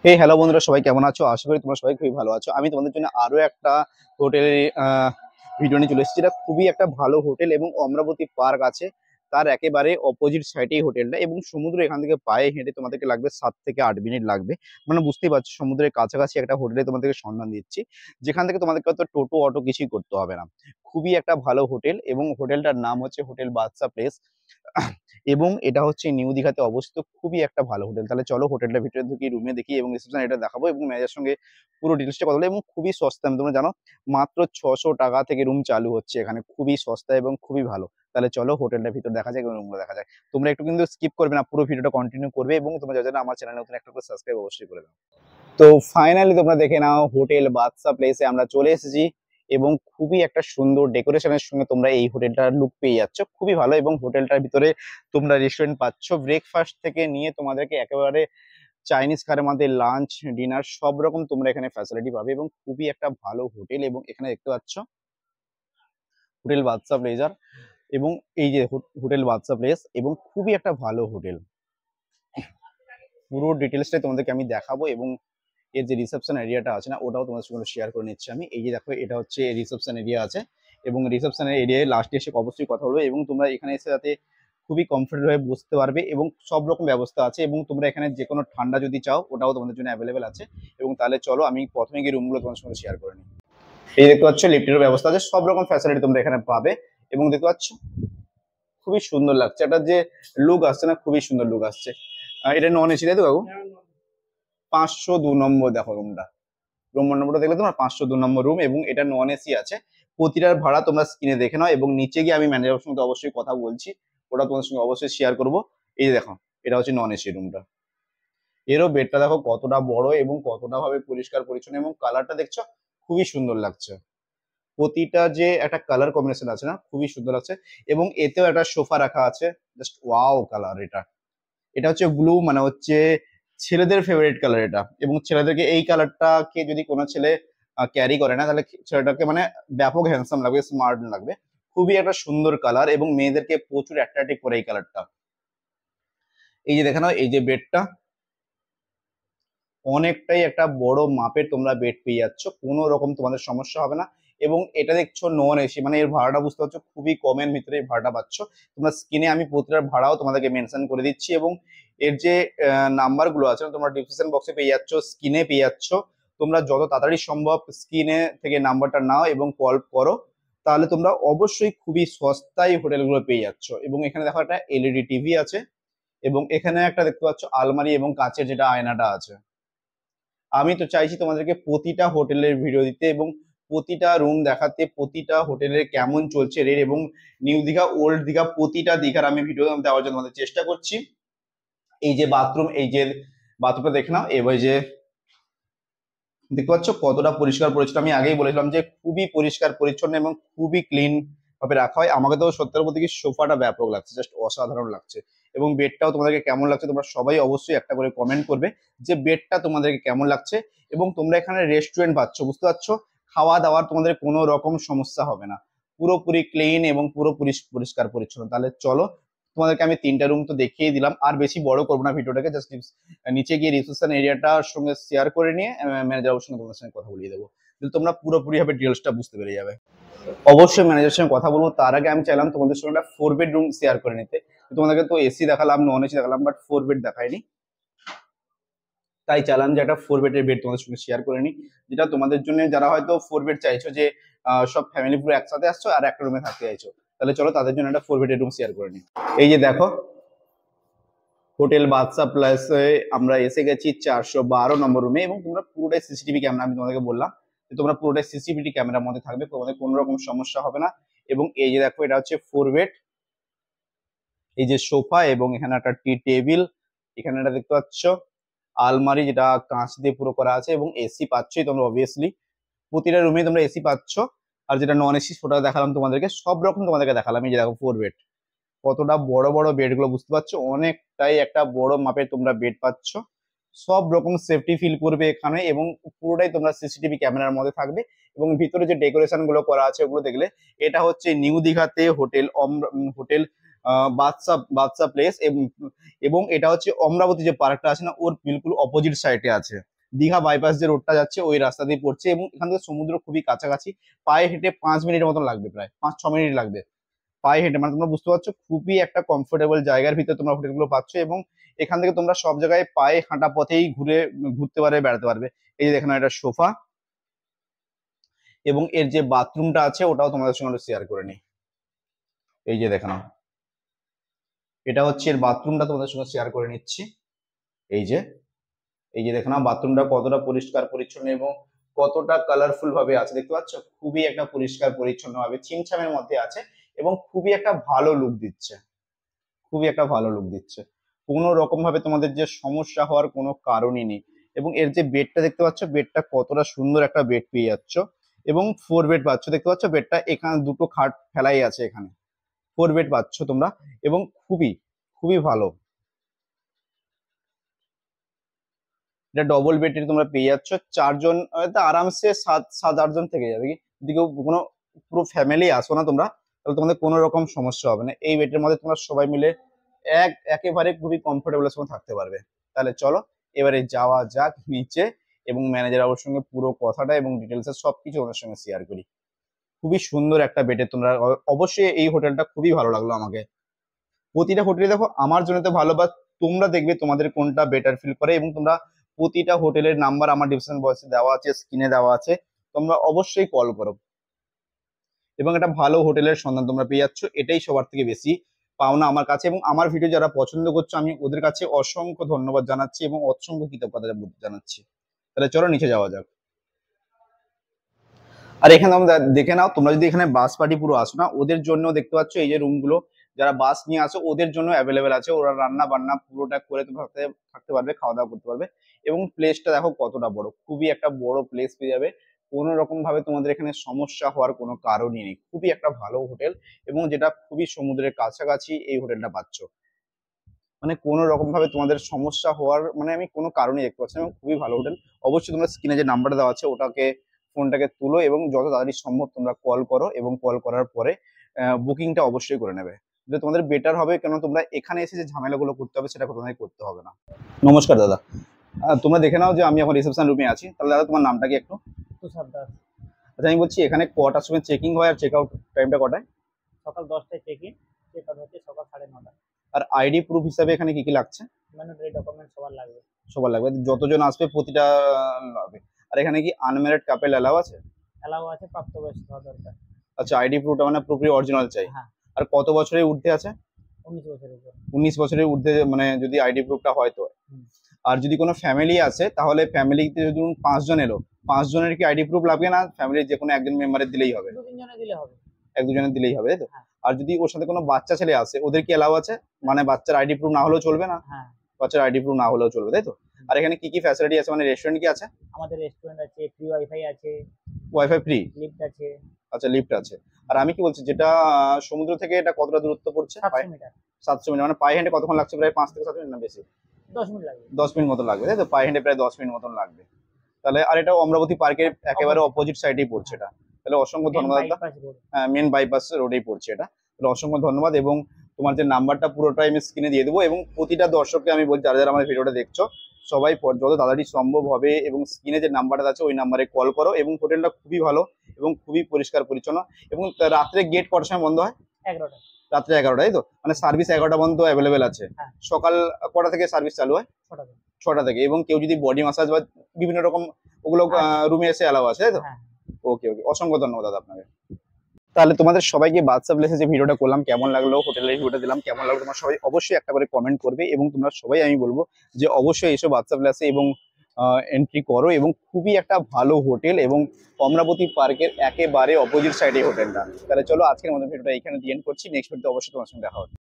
Hello বন্ধুরা, সবাই কেমন আছো? আশা করি তোমরা সবাই খুবই ভালো আছো। আমি তোমাদের জন্য আরো একটা হোটেলের ভিডিও নিয়ে চলে এসেছি। এটা খুবই একটা ভালো হোটেল এবং অমরাবতী পার্ক আছে তার একেবারে অপোজিট সাইডেই হোটেলটা, এবং সমুদ্র এখান থেকে পায়ে হেঁটে তোমাদেরকে লাগবে 7 থেকে 8 মিনিট লাগবে। মানে বুঝতেই পারছো, সমুদ্রের কাছাকাছি একটা হোটেলে তোমাদেরকে সন্ধান দিচ্ছি, যেখান থেকে তোমাদেরকে হয়তো টোটো অটো কিছুই করতে হবে না। খুবই একটা ভালো হোটেল, এবং হোটেলটার নাম হচ্ছে হোটেল বাদশা প্লেস, এবং এটা হচ্ছে নিউ দীঘাতে অবস্থিত। খুবই একটা ভালো হোটেল। তাহলে চলো হোটেলটার ভিতরে ঢুকি, রুমে দেখি এবং রিসেপশন এটা দেখাবো এবং ম্যানেজার সঙ্গে পুরো ডিটেলসটা কথা বলবো। এবং খুবই সস্তা, তোমরা জানো, মাত্র 600 টাকা থেকে রুম চালু হচ্ছে এখানে। খুবই সস্তা এবং খুবই ভালো। তাহলে চলো হোটেলটার ভিতর দেখা যায় এবং রুমগুলো দেখা যায়। তোমরা একটু কিন্তু স্কিপ করবে না, পুরো ভিডিওটা কন্টিনিউ করবে, এবং তোমরা যারা আমার চ্যানেলে নতুন একটা করে সাবস্ক্রাইব অবশ্যই করে দাও। তো ফাইনালি তোমরা দেখে নাও, হোটেল বাদশা প্লেসে আমরা চলে এসেছি, এবং খুবই একটা সুন্দর ডেকোরেশনের সঙ্গে তোমরা এই হোটেলটার লুক পেয়ে যাচ্ছ। খুবই ভালো, এবং হোটেলটার ভিতরে তোমরা রেস্টুরেন্ট পাচ্ছ। ব্রেকফাস্ট থেকে নিয়ে তোমাদেরকে একেবারে চাইনিজ খাবারের মধ্যে লাঞ্চ, ডিনার সব রকম তোমরা এখানে ফ্যাসিলিটি পাবে, এবং খুবই একটা ভালো হোটেল। এবং এখানে দেখতে পাচ্ছ হোটেল বাদশা প্লেজার, এবং এই যে হোটেল বাদশা প্লেস, এবং খুবই একটা ভালো হোটেল। পুরো ডিটেলসটাই তোমাদেরকে আমি দেখাবো, এবং এর যে রিসেপশন এরিয়াটা আছে না, ওটাও তোমাদের সঙ্গে শেয়ার করে নিচ্ছি আমি। এই যে দেখো, এটা হচ্ছে রিসেপশন এরিয়া আছে, এবং রিসেপশনের এরিয়ায় লাস্টে এসে অবশ্যই কথা বলবে, এবং তোমরা এখানে এসে যাতে খুবই কমফোর্টেবল হয়ে বসতে পারবে, এবং সব রকম ব্যবস্থা আছে। এবং তোমরা এখানে যে কোনো ঠান্ডা যদি চাও, ওটাও তোমাদের জন্য অ্যাভেলেবেল আছে। এবং তাহলে চলো আমি প্রথমে গিয়ে রুমগুলো তোমাদের সঙ্গে শেয়ার করে নিই। এই দেখতে পাচ্ছ, লিফটের ব্যবস্থা আছে, সব রকম ফ্যাসিলিটি তোমরা এখানে পাবে। এবং দেখতে পাচ্ছ খুবই সুন্দর লাগছে, একটা যে লুক আসছে না, খুবই সুন্দর লুক আসছে। এটা নন এসি, তাই তো কাকু? 502 নম্বর দেখো রুমটা, রুম নম্বরটা দেখলে তোমার 502 নম্বর রুম, এবং এটা নন এসি আছে। প্রতিটার ভাড়া তোমরা স্ক্রিনে দেখে নাও, এবং নিচে গিয়ে আমি ম্যানেজারের সঙ্গে অবশ্যই কথা বলছি, ওটা তোমাদের সঙ্গে অবশ্যই শেয়ার করব। এই যে দেখো, এটা হচ্ছে নন এসি রুমটা। এরও বেডটা দেখো কতটা বড় এবং কতটা ভাবে পরিষ্কার পরিচ্ছন্ন, এবং কালারটা দেখছো খুবই সুন্দর লাগছে। প্রতিটা যে একটা কালার কম্বিনেশন আছে না, খুবই সুন্দর লাগছে। এবং এতেও একটা সোফা রাখা আছে, জাস্ট ওয়াও কালার এটা। এটা হচ্ছে ব্লু, মানে হচ্ছে ছেলেদের ফেভারিট কালার এটা, এবং ছেলেদেরকে এই কালারটাকে যদি কোনো ছেলে ক্যারি করে না, তাহলে ছেলেটাকে মানে ব্যাপক হ্যান্ডসাম লাগবে, স্মার্ট লাগবে। খুবই একটা সুন্দর কালার, এবং মেয়েদেরকে প্রচুর অ্যাট্রাক্টিভ করে এই কালারটা। এই যে দেখে নাও, এই যে বেডটা অনেকটাই একটা বড় মাপের তোমরা বেড পেয়ে যাচ্ছ, কোনো রকম তোমাদের সমস্যা হবে না। এবং এটা দেখছো নন এসি, মানে এর ভাড়াটা বুঝতে পারছো খুবই কমের ভিতরে এই ভাড়াটা পাচ্ছ। তোমরা স্ক্রিনে আমি প্রতিটার ভাড়াও তোমাদেরকে মেনশন করে দিচ্ছি, এবং এর যে নাম্বার গুলো আছে না, তোমরা ডিসক্রিপশন বক্সে পেয়ে যাচ্ছ, স্ক্রিনে পেয়ে যাচ্ছ। তোমরা যত তাড়াতাড়ি সম্ভব স্ক্রিনে থেকে নাম্বারটা নাও এবং কল করো, তাহলে তোমরা অবশ্যই খুবই সস্তায় হোটেলগুলো পেয়ে যাচ্ছ। এবং এখানে দেখো একটা এলইডি টিভি আছে, এবং এখানে একটা দেখতে পাচ্ছ আলমারি এবং কাঁচের যেটা আয়নাটা আছে। আমি তো চাইছি তোমাদেরকে প্রতিটা হোটেলের ভিডিও দিতে, এবং প্রতিটা রুম দেখাতে, প্রতিটা হোটেলের কেমন চলছে রেট, এবং নিউ দীঘা, ওল্ড দীঘা, প্রতিটা দীঘার আমি ভিডিও দেওয়ার জন্য তোমাদের চেষ্টা করছি। এই যে বাথরুম, এই যে বাথরুমটা দেখে নাও, এবার যে দেখতে পাচ্ছ কতটা পরিষ্কার পরিচ্ছন্ন। আমি আগেই বলেছিলাম যে খুবই পরিষ্কার পরিচ্ছন্ন এবং খুবই ক্লিন ভাবে রাখা হয়। আমাকে তো সত্যি বলতে কি, সোফাটা ব্যাপক লাগছে, জাস্ট অসাধারণ লাগছে। এবং বেডটাও তোমাদেরকে কেমন লাগছে তোমরা সবাই অবশ্যই একটা করে কমেন্ট করবে যে বেডটা তোমাদেরকে কেমন লাগছে। এবং তোমরা এখানে রেস্টুরেন্ট পাচ্ছ, বুঝতে পারছো, খাওয়া দাওয়ার তোমাদের কোনো রকম সমস্যা হবে না। পুরোপুরি ক্লিন এবং পুরোপুরি পরিষ্কার পরিচ্ছন্ন। তাহলে চলো, তোমাদেরকে আমি 3টা রুম তো দেখিয়ে দিলাম, আর বেশি বড় করবো না ভিডিওটাকে, জাস্ট নিচে গিয়ে রিসেপশন এরিয়াটার সঙ্গে শেয়ার করে নিয়ে ম্যানেজারের সঙ্গে তোমাদের সঙ্গে কথা বলিয়ে দেবো, তোমরা পুরোপুরি ভাবে ডিটেলসটা বুঝতে পেরে যাবে। অবশ্যই ম্যানেজারের সঙ্গে কথা বলবো, তার আগে আমি চাইলাম তোমাদের সঙ্গে একটা 4 বেডরুম শেয়ার করে নিতে। তোমাদেরকে তো এসি দেখালাম, নন এসি দেখালাম, বাট 4 বেড দেখায়নি। তাই চাইলাম যে একটা 4 বেডের বেড তোমাদের সঙ্গে শেয়ার করে নিই, যেটা তোমাদের জন্য, যারা হয়তো 4 বেড চাইছো, যে সব ফ্যামিলি পুরো একসাথে আসছো আর একটা রুমে থাকতে চাইছো, তাহলে চলো তাদের জন্য একটা 4 বেডের রুম শেয়ার করে নিই। এই যে দেখো, হোটেল বাদশা প্লাসে আমরা এসে গেছি 412 নম্বর রুমে, এবং তোমরা পুরোটাই সিসিটিভি ক্যামেরা, আমি তোমাদেরকে বললাম যে তোমরা পুরোটাই সিসিটিভি ক্যামেরার মধ্যে থাকবে, তোমাদের কোনো রকম সমস্যা হবে না। এবং এই যে দেখো, এটা হচ্ছে 4 বেড, এই যে সোফা, এবং এখানে একটা টি টেবিল, এখানে একটা দেখতে পাচ্ছ আলমারি, যেটা কাঁচ দিয়ে পুরো করা আছে, এবং এসি পাচ্ছই তোমরা অবভিয়াসলি, প্রতিটা রুমে তোমরা এসি পাচ্ছ। আর যেটা নন এসি সেটা দেখালাম তোমাদেরকে, সব রকম তোমাদেরকে দেখালাম। এই যে দেখো 4 বেড, কতটা বড় বড় বেড গুলো, বুঝতে পারছো, অনেকটাই একটা বড় মাপের তোমরা বেড পাচ্ছ। সব রকম সেফটি ফিল করবে এখানে, এবং পুরোটাই তোমরা সিসিটিভি ক্যামেরার মধ্যে থাকবে। এবং ভিতরে যে ডেকোরেশন গুলো করা আছে ওগুলো দেখলে, এটা হচ্ছে নিউ দীঘাতে হোটেল হোটেল বাদশা বাদশা প্লেস, এবং এটা হচ্ছে অমরাবতী যে পার্কটা আছে না, ওর বিলকুল অপোজিট সাইডে আছে। দীঘা বাইপাস যে রোডটা যাচ্ছে ওই রাস্তা দিয়ে পড়ছে, এবং এখান থেকে সমুদ্র খুবই কাছাকাছি। পায়ে হেঁটে 5 মিনিটের মতন লাগবে, প্রায় 5-6 মিনিট লাগবে পায়ে হেঁটে। মানে তোমরা বুঝতে পারছো খুবই একটা কমফোর্টেবল জায়গার ভিতরে তোমরা হোটেলগুলো পাচ্ছ, এবং এখান থেকে তোমরা সব জায়গায় পায়ে হাঁটা পথেই ঘুরতে পারবে, বেড়াতে পারবে। এই যে দেখেন একটা সোফা, এবং এর যে বাথরুমটা আছে ওটাও তোমাদের সঙ্গে শেয়ার করে নিই। এই যে দেখেন, এটা হচ্ছে এর বাথরুমটা, তোমাদের সঙ্গে শেয়ার করে নিচ্ছি। এই যে দেখো না বাথরুমটা কতটা পরিষ্কার পরিচ্ছন্ন এবং কতটা কালারফুল ভাবে আছে, দেখতে পাচ্ছ? খুবই একটা পরিষ্কার পরিচ্ছন্ন ভাবে ছিমছামের মধ্যে আছে, এবং খুবই একটা ভালো লুক দিচ্ছে, খুবই একটা ভালো লুক দিচ্ছে। কোনো রকম ভাবে তোমাদের যে সমস্যা হওয়ার কোনো কারণই নেই। এবং এর যে বেডটা দেখতে পাচ্ছ, বেডটা কতটা সুন্দর একটা বেড পেয়ে যাচ্ছ, এবং 4 বেড পাচ্ছ, দেখতে পাচ্ছ বেডটা এখানে দুটো খাট ফেলাই আছে, এখানে 4 বেড পাচ্ছ তোমরা, এবং খুবই খুবই ভালো। এটা ডবল বেডের তোমরা পেয়ে যাচ্ছ, 4 জন আরামসে 7-8 জন থেকে যাবে। কি যদি কেউ কোনো পুরো ফ্যামিলি আসো না তোমরা, তাহলে তোমাদের কোনো রকম সমস্যা হবে না। এই বেডের মধ্যে তোমরা সবাই মিলে একেবারে খুবই কমফোর্টেবলের সঙ্গে থাকতে পারবে। তাহলে চলো এবারে যাওয়া যাক নিচে, এবং ম্যানেজার বাবুর সঙ্গে পুরো কথাটা এবং ডিটেলস সবকিছু ওনার সঙ্গে শেয়ার করি। খুবই সুন্দর একটা বেডে তোমরা, অবশ্যই এই হোটেলটা খুবই ভালো লাগলো আমাকে। প্রতিটা হোটেলে দেখো আমার জন্য তো ভালো, বা তোমরা দেখবে তোমাদের কোনটা বেটার ফিল করে, এবং তোমরা প্রতিটা হোটেলের নাম্বার আমার ডিসক্রিপশন বক্সে দেওয়া আছে, স্ক্রিনে দেওয়া আছে, তোমরা অবশ্যই কল করো, এবং একটা ভালো হোটেলের সন্ধান তোমরা পেয়ে যাচ্ছ। এটাই সবার থেকে বেশি পাওনা আমার কাছে, এবং আমার ভিডিও যারা পছন্দ করছো আমি ওদের কাছে অসংখ্য ধন্যবাদ জানাচ্ছি এবং অসংখ্য কৃতজ্ঞতা জানাচ্ছি। তাহলে চলো নিচে যাওয়া যাক। আর এখানে তোমরা দেখে নাও, তোমরা যদি এখানে বাস পার্টি পুরো আসো না, ওদের জন্য দেখতে পাচ্ছ এই যে রুমগুলো, যারা বাস নিয়ে আসো ওদের জন্য অ্যাভেলেবেল আছে। ওরা রান্না বান্না পুরোটা করে তোমরা থাকতে পারবে, খাওয়া দাওয়া করতে পারবে। এবং প্লেসটা দেখো কতটা বড়, খুবই একটা বড় প্লেস পেয়ে যাবে। কোনো রকম ভাবে তোমাদের এখানে সমস্যা হওয়ার কোনো কারণই নেই। খুবই একটা ভালো হোটেল, এবং যেটা খুবই সমুদ্রের কাছাকাছি এই হোটেলটা পাচ্ছ। মানে কোনো রকম ভাবে তোমাদের সমস্যা হওয়ার মানে আমি কোনো কারণই দেখতে পাচ্ছি না, এবং খুবই ভালো হোটেল। অবশ্যই তোমরা স্ক্রিনে যে নাম্বারটা দেওয়া আছে ওটাকে ফোনটাকে তুলো, এবং যত তাড়াতাড়ি সম্ভব তোমরা কল করো, এবং কল করার পরে বুকিংটা অবশ্যই করে নেবে। যদি তোমাদের বেটার হবে, কেন তোমরা এখানে এসে যে ঝামেলাগুলো করতে হবে সেটা তোমাদের করতে হবে না। নমস্কার দাদা, তোমরা দেখে নাও যে আমি এখন রিসেপশন রুমে আছি। তাহলে দাদা তোমার নামটা কি একটু? তুষার দাস। আচ্ছা, আমি বলছি এখানে কটার সময় চেকিং হয় আর চেক আউট টাইমটা কটায়? সকাল 10টায় চেক ইন, চেক আউট হচ্ছে সকাল 9:30। আর আইডি প্রুফ হিসাবে এখানে কি কি লাগছে? ম্যান্ডেটরি ডকুমেন্ট সবার লাগবে। সবার লাগবে, যতজন আসবে প্রতিটা লাগবে। আর এখানে কি আনম্যারিড কাপেল অ্যালাউ আছে? অ্যালাউ আছে, প্রাপ্তবয়স্ক হওয়া দরকার। আচ্ছা, আইডি প্রুফটা মানে পুরোপুরি অরিজিনাল চাই। হ্যাঁ। আর কত বছরের ঊর্ধ্বে আছে? 19 বছরের উপর। 19 বছরের ঊর্ধ্বে মানে যদি আইডি প্রুফটা হয় তো। আর যদি কোনো ফ্যামিলি আছে তাহলে ফ্যামিলিতে যদি 5 জন এলো, 5 জনের কি আইডি প্রুফ লাগবে না ফ্যামিলির যে কোনো একজন মেম্বারের দিলেই হবে? 2-3 জনে দিলে হবে। 1-2 জনের দিলেই হবে, তাই তো? হ্যাঁ। আর যদি ওর সাথে কোনো বাচ্চা ছেলে আসে ওদের কি অ্যালাউ আছে? মানে বাচ্চার আইডি প্রুফ না হলেও চলবে না? হ্যাঁ। বাচ্চার আইডি প্রুফ না হলেও চলবে, তাই তো? আর এখানে কি কি ফ্যাসিলিটি আছে, মানে রেস্টুরেন্ট কি আছে? আমাদের রেস্টুরেন্ট আছে, ফ্রি ওয়াইফাই আছে, ওয়াইফাই ফ্রি? লিফট আছে। আচ্ছা, লিফট আছে। আর আমি কি বলছি, যেটা সমুদ্র থেকে এটা কতটা দূরত্ব পড়ছে? 700 মিটার। 700 মিটার, মানে পায়ে হেঁটে কতক্ষণ লাগছে? প্রায় 5 থেকে 7 মিনিট না বেশি? 10 মিনিট লাগবে। 10 মিনিট মতো লাগবে, তাই তো? পায়ে হেঁটে প্রায় 10 মিনিট মতন লাগবে। তাহলে আর এটা অমরাবতী পার্কের একেবারে অপোজিট সাইডেই পড়ছে এটা। তাহলে অসংখ্য ধন্যবাদ দাদা। মেন বাইপাস রোডেই পড়ছে এটা। তাহলে অসংখ্য ধন্যবাদ, এবং তোমার যে নাম্বারটা পুরোটাই আমি স্ক্রিনে দিয়ে দেবো, এবং প্রতিটা দর্শককে আমি বলছি যারা যারা আমার ভিডিওটা দেখছো সবাই যত তাড়াতাড়ি সম্ভব হবে এবং স্ক্রিনে যে নাম্বারটা আছে ওই নাম্বারে কল করো। এবং হোটেলটা খুবই ভালো এবং খুবই পরিষ্কার পরিচ্ছন্ন। এবং রাত্রে গেট কটার সময় বন্ধ হয়? 11টা। রাত্রে 11টা, তাই তো? মানে সার্ভিস 11টা পর্যন্ত অ্যাভেলেবেল আছে। সকাল কটা থেকে সার্ভিস চালু হয়? 6টা থেকে। এবং কেউ যদি বডি মাসাজ বা বিভিন্ন রকম ওগুলো রুমে এসে অ্যালাউ আছে, তাই তো? ওকে ওকে, অসংখ্য ধন্যবাদ দাদা আপনাকে। তাহলে তোমাদের সবাইকে বাদশা প্লেসে যে ভিডিওটা করলাম কেমন লাগলো, হোটেলের ভিডিওটা দিলাম কেমন লাগলো, তোমরা সবাই অবশ্যই একটা করে কমেন্ট করবে। এবং তোমরা সবাই আমি বলবো যে অবশ্যই এসো বাদশা প্লেসে এবং এন্ট্রি করো। এবং খুবই একটা ভালো হোটেল, এবং অমরাবতী পার্কের একেবারে অপোজিট সাইডে হোটেলটা। তাহলে চলো আজকের মতো ভিডিওটা এখানে দিয়ে এন্ড করছি। নেক্সট ভিডিওতে অবশ্যই তোমার সঙ্গে দেখা হবে।